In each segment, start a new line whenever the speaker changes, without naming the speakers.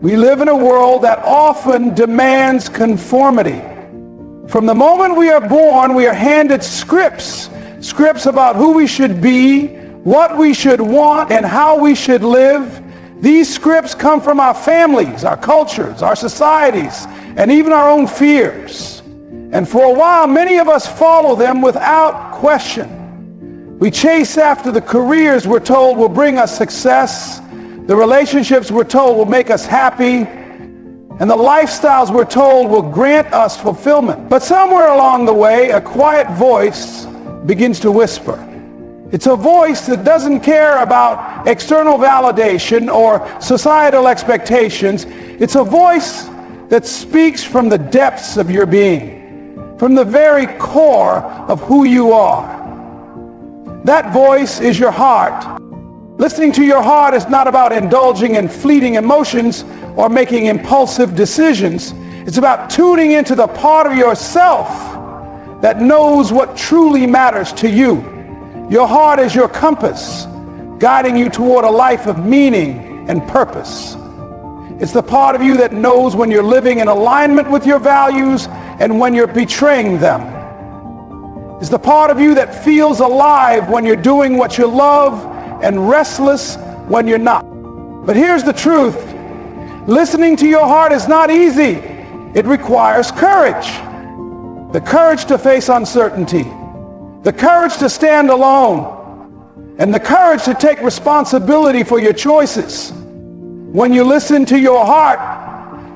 We live in a world that often demands conformity. From the moment we are born, we are handed scripts about who we should be, what we should want, and how we should live. These scripts come from our families, our cultures, our societies, and even our own fears. And for a while, many of us follow them without question. We chase after the careers we're told will bring us success, the relationships we're told will make us happy, and the lifestyles we're told will grant us fulfillment. But somewhere along the way, a quiet voice begins to whisper. It's a voice that doesn't care about external validation or societal expectations. It's a voice that speaks from the depths of your being, from the very core of who you are. That voice is your heart. Listening to your heart is not about indulging in fleeting emotions or making impulsive decisions. It's about tuning into the part of yourself that knows what truly matters to you. Your heart is your compass, guiding you toward a life of meaning and purpose. It's the part of you that knows when you're living in alignment with your values and when you're betraying them. It's the part of you that feels alive when you're doing what you love and restless when you're not. But here's the truth. Listening to your heart is not easy. It requires courage. The courage to face uncertainty, the courage to stand alone, and the courage to take responsibility for your choices. When you listen to your heart,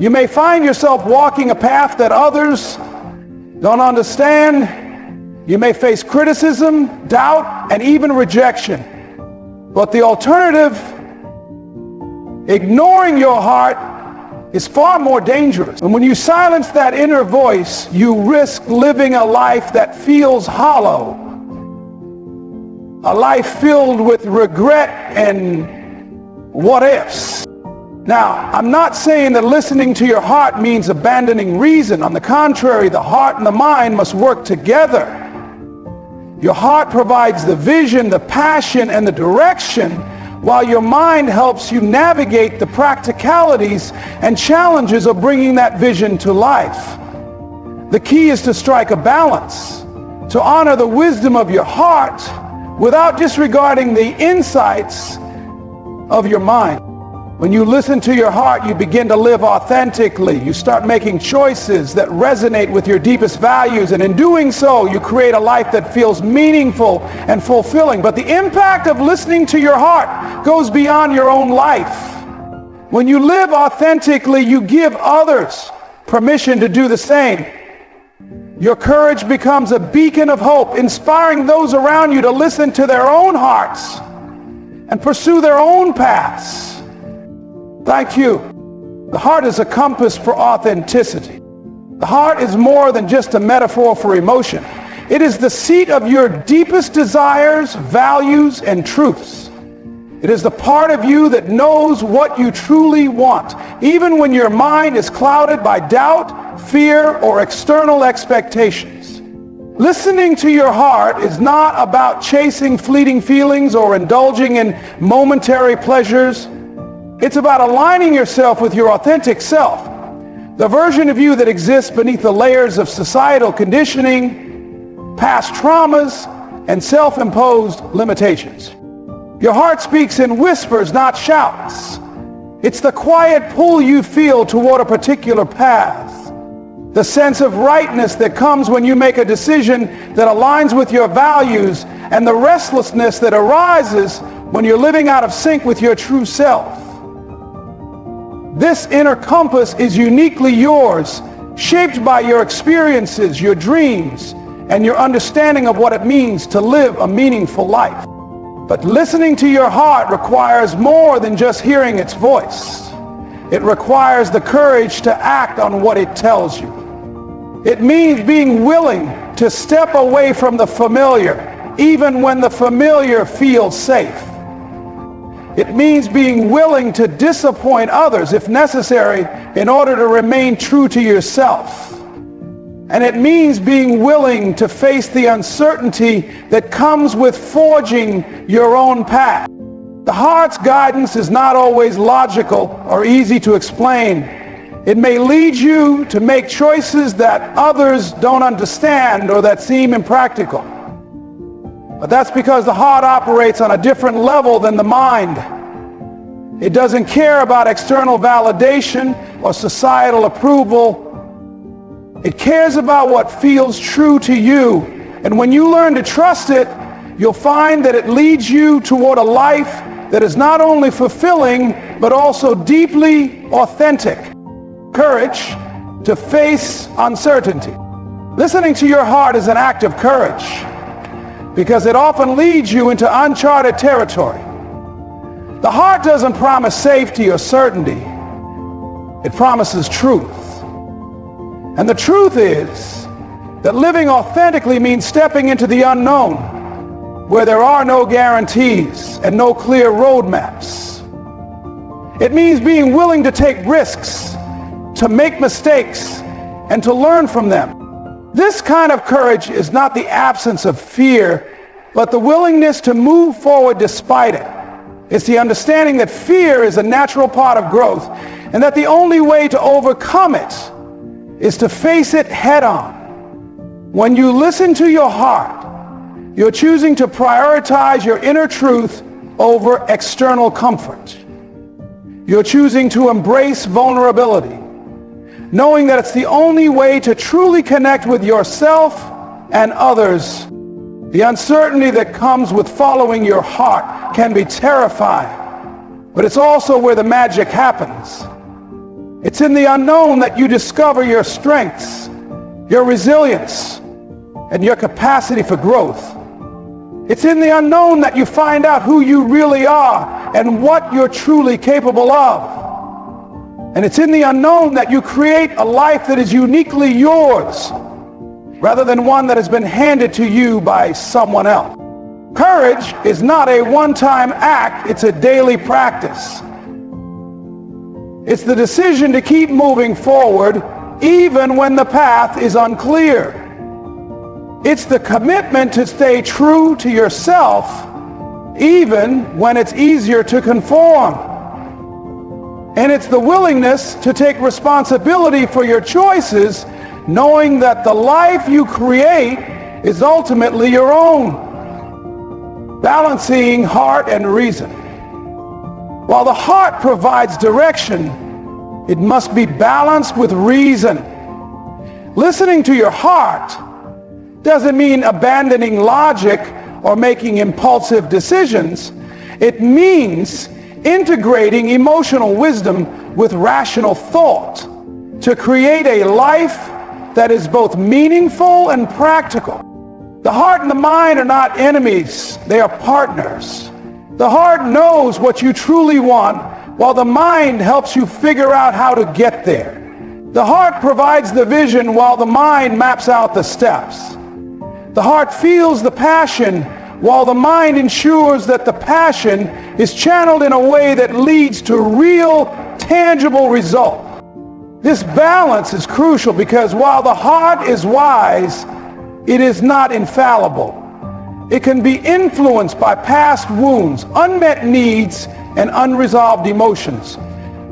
you may find yourself walking a path that others don't understand. You may face criticism, doubt, and even rejection. But the alternative, ignoring your heart, is far more dangerous. And when you silence that inner voice, you risk living a life that feels hollow, a life filled with regret and what ifs. Now, I'm not saying that listening to your heart means abandoning reason. On the contrary, the heart and the mind must work together. Your heart provides the vision, the passion, and the direction, while your mind helps you navigate the practicalities and challenges of bringing that vision to life. The key is to strike a balance, to honor the wisdom of your heart without disregarding the insights of your mind. When you listen to your heart, you begin to live authentically. You start making choices that resonate with your deepest values, and in doing so, you create a life that feels meaningful and fulfilling. But the impact of listening to your heart goes beyond your own life. When you live authentically, you give others permission to do the same. Your courage becomes a beacon of hope, inspiring those around you to listen to their own hearts and pursue their own paths. Thank you. The heart is a compass for authenticity. The heart is more than just a metaphor for emotion. It is the seat of your deepest desires, values, and truths. It is the part of you that knows what you truly want, even when your mind is clouded by doubt, fear, or external expectations. Listening to your heart is not about chasing fleeting feelings or indulging in momentary pleasures. It's about aligning yourself with your authentic self, the version of you that exists beneath the layers of societal conditioning, past traumas, and self-imposed limitations. Your heart speaks in whispers, not shouts. It's the quiet pull you feel toward a particular path, the sense of rightness that comes when you make a decision that aligns with your values, and the restlessness that arises when you're living out of sync with your true self. This inner compass is uniquely yours, shaped by your experiences, your dreams, and your understanding of what it means to live a meaningful life. But listening to your heart requires more than just hearing its voice. It requires the courage to act on what it tells you. It means being willing to step away from the familiar, even when the familiar feels safe. It means being willing to disappoint others if necessary in order to remain true to yourself. And it means being willing to face the uncertainty that comes with forging your own path. The heart's guidance is not always logical or easy to explain. It may lead you to make choices that others don't understand or that seem impractical. But that's because the heart operates on a different level than the mind. It doesn't care about external validation or societal approval. It cares about what feels true to you. And when you learn to trust it, you'll find that it leads you toward a life that is not only fulfilling, but also deeply authentic. Courage to face uncertainty. Listening to your heart is an act of courage because it often leads you into uncharted territory. The heart doesn't promise safety or certainty. It promises truth. And the truth is that living authentically means stepping into the unknown, where there are no guarantees and no clear roadmaps. It means being willing to take risks, to make mistakes, and to learn from them. This kind of courage is not the absence of fear, but the willingness to move forward despite it. It's the understanding that fear is a natural part of growth, and that the only way to overcome it is to face it head on. When you listen to your heart, you're choosing to prioritize your inner truth over external comfort. You're choosing to embrace vulnerability, knowing that it's the only way to truly connect with yourself and others. The uncertainty that comes with following your heart can be terrifying, but it's also where the magic happens. It's in the unknown that you discover your strengths, your resilience, and your capacity for growth. It's in the unknown that you find out who you really are and what you're truly capable of. And it's in the unknown that you create a life that is uniquely yours, rather than one that has been handed to you by someone else. Courage is not a one-time act, it's a daily practice. It's the decision to keep moving forward even when the path is unclear. It's the commitment to stay true to yourself even when it's easier to conform. And it's the willingness to take responsibility for your choices, knowing that the life you create is ultimately your own. Balancing heart and reason. While the heart provides direction, it must be balanced with reason. Listening to your heart doesn't mean abandoning logic or making impulsive decisions. It means integrating emotional wisdom with rational thought to create a life that is both meaningful and practical. The heart and the mind are not enemies, they are partners. The heart knows what you truly want, while the mind helps you figure out how to get there. The heart provides the vision while the mind maps out the steps. The heart feels the passion while the mind ensures that the passion is channeled in a way that leads to real, tangible results. This balance is crucial because while the heart is wise, it is not infallible. It can be influenced by past wounds, unmet needs, and unresolved emotions.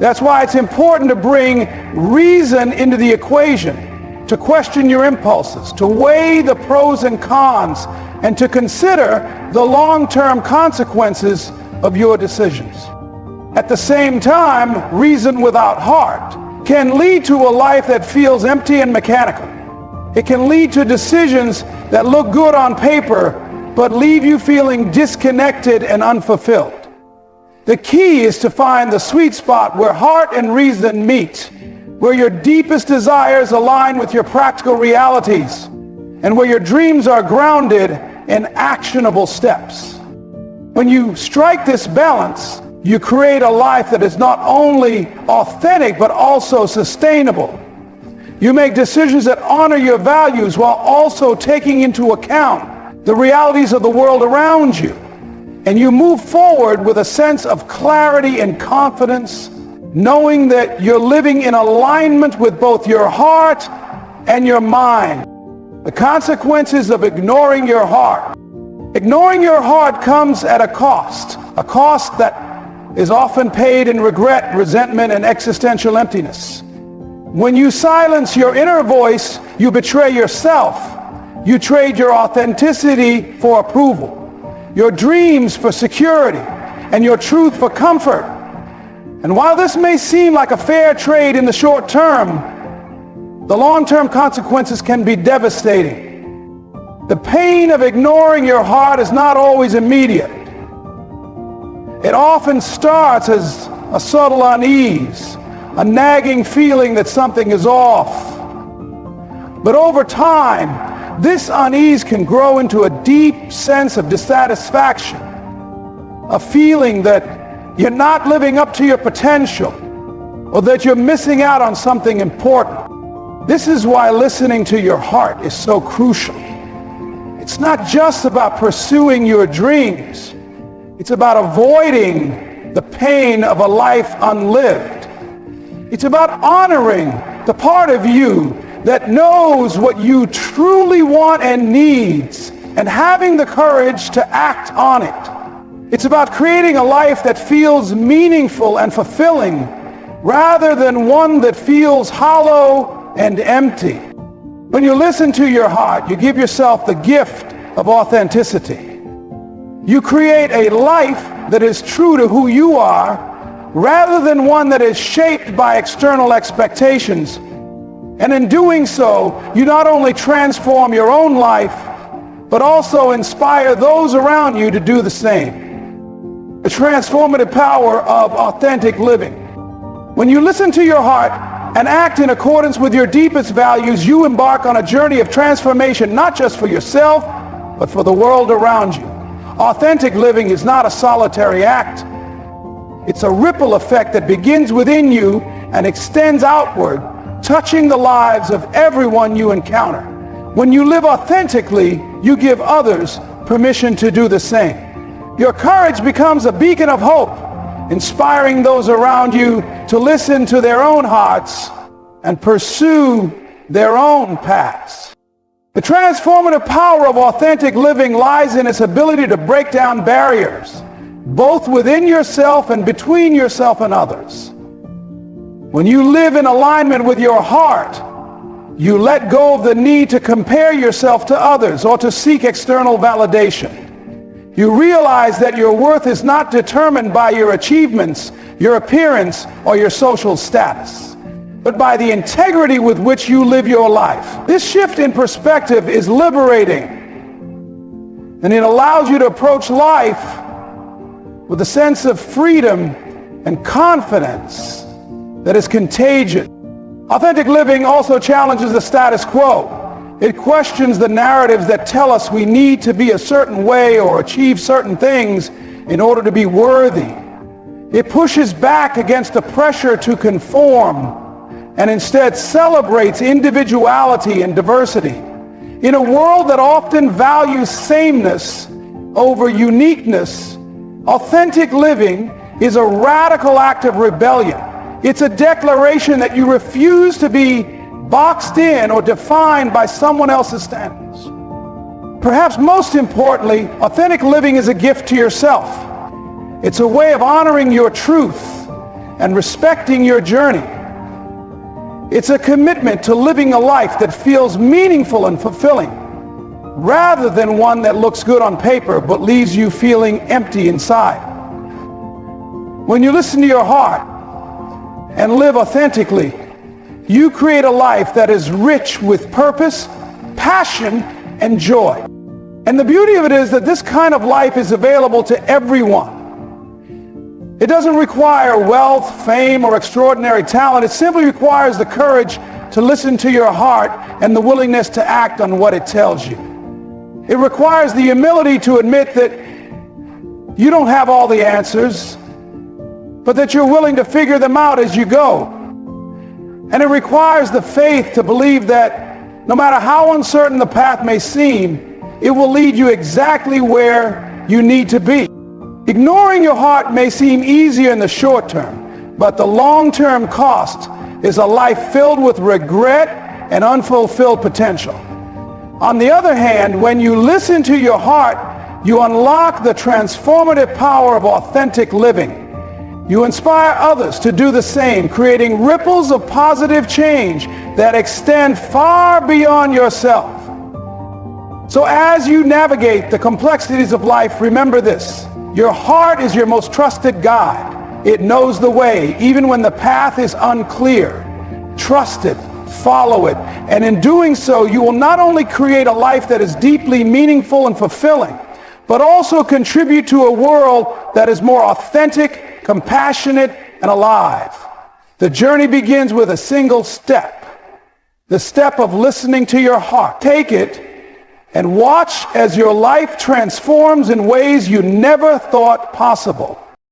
That's why it's important to bring reason into the equation, to question your impulses, to weigh the pros and cons, and to consider the long-term consequences of your decisions. At the same time, reason without heart can lead to a life that feels empty and mechanical. It can lead to decisions that look good on paper, but leave you feeling disconnected and unfulfilled. The key is to find the sweet spot where heart and reason meet, where your deepest desires align with your practical realities, and where your dreams are grounded in actionable steps. When you strike this balance, you create a life that is not only authentic, but also sustainable. You make decisions that honor your values while also taking into account the realities of the world around you. And you move forward with a sense of clarity and confidence, knowing that you're living in alignment with both your heart and your mind. The consequences of ignoring your heart Ignoring your heart comes at a cost that is often paid in regret, resentment, and existential emptiness. When you silence your inner voice, you betray yourself. You trade your authenticity for approval, your dreams for security, and your truth for comfort. And while this may seem like a fair trade in the short term, the long-term consequences can be devastating. The pain of ignoring your heart is not always immediate. It often starts as a subtle unease, a nagging feeling that something is off. But over time, this unease can grow into a deep sense of dissatisfaction, a feeling that you're not living up to your potential, or that you're missing out on something important. This is why listening to your heart is so crucial. It's not just about pursuing your dreams. It's about avoiding the pain of a life unlived. It's about honoring the part of you that knows what you truly want and needs, and having the courage to act on it. It's about creating a life that feels meaningful and fulfilling, rather than one that feels hollow and empty. When you listen to your heart, you give yourself the gift of authenticity. You create a life that is true to who you are, rather than one that is shaped by external expectations. And in doing so, you not only transform your own life, but also inspire those around you to do the same. The transformative power of authentic living. When you listen to your heart and act in accordance with your deepest values, you embark on a journey of transformation, not just for yourself, but for the world around you. Authentic living is not a solitary act. It's a ripple effect that begins within you and extends outward, touching the lives of everyone you encounter. When you live authentically, you give others permission to do the same. Your courage becomes a beacon of hope, inspiring those around you to listen to their own hearts and pursue their own paths. The transformative power of authentic living lies in its ability to break down barriers, both within yourself and between yourself and others. When you live in alignment with your heart, you let go of the need to compare yourself to others or to seek external validation. You realize that your worth is not determined by your achievements, your appearance, or your social status, but by the integrity with which you live your life. This shift in perspective is liberating, and it allows you to approach life with a sense of freedom and confidence that is contagious. Authentic living also challenges the status quo. It questions the narratives that tell us we need to be a certain way or achieve certain things in order to be worthy. It pushes back against the pressure to conform and instead celebrates individuality and diversity. In a world that often values sameness over uniqueness, authentic living is a radical act of rebellion. It's a declaration that you refuse to be boxed in or defined by someone else's standards. Perhaps most importantly, authentic living is a gift to yourself. It's a way of honoring your truth and respecting your journey. It's a commitment to living a life that feels meaningful and fulfilling, rather than one that looks good on paper but leaves you feeling empty inside. When you listen to your heart and live authentically, you create a life that is rich with purpose, passion, and joy. And the beauty of it is that this kind of life is available to everyone. It doesn't require wealth, fame, or extraordinary talent. It simply requires the courage to listen to your heart and the willingness to act on what it tells you. It requires the humility to admit that you don't have all the answers, but that you're willing to figure them out as you go. And it requires the faith to believe that no matter how uncertain the path may seem, it will lead you exactly where you need to be. Ignoring your heart may seem easier in the short term, but the long-term cost is a life filled with regret and unfulfilled potential. On the other hand, when you listen to your heart, You unlock the transformative power of authentic living. You inspire others to do the same, creating ripples of positive change that extend far beyond yourself. So as you navigate the complexities of life, remember this: your heart is your most trusted guide. It knows the way, even when the path is unclear. Trust it, follow it, and in doing so, you will not only create a life that is deeply meaningful and fulfilling, but also contribute to a world that is more authentic, compassionate, and alive. The journey begins with a single step, the step of listening to your heart. Take it and watch as your life transforms in ways you never thought possible.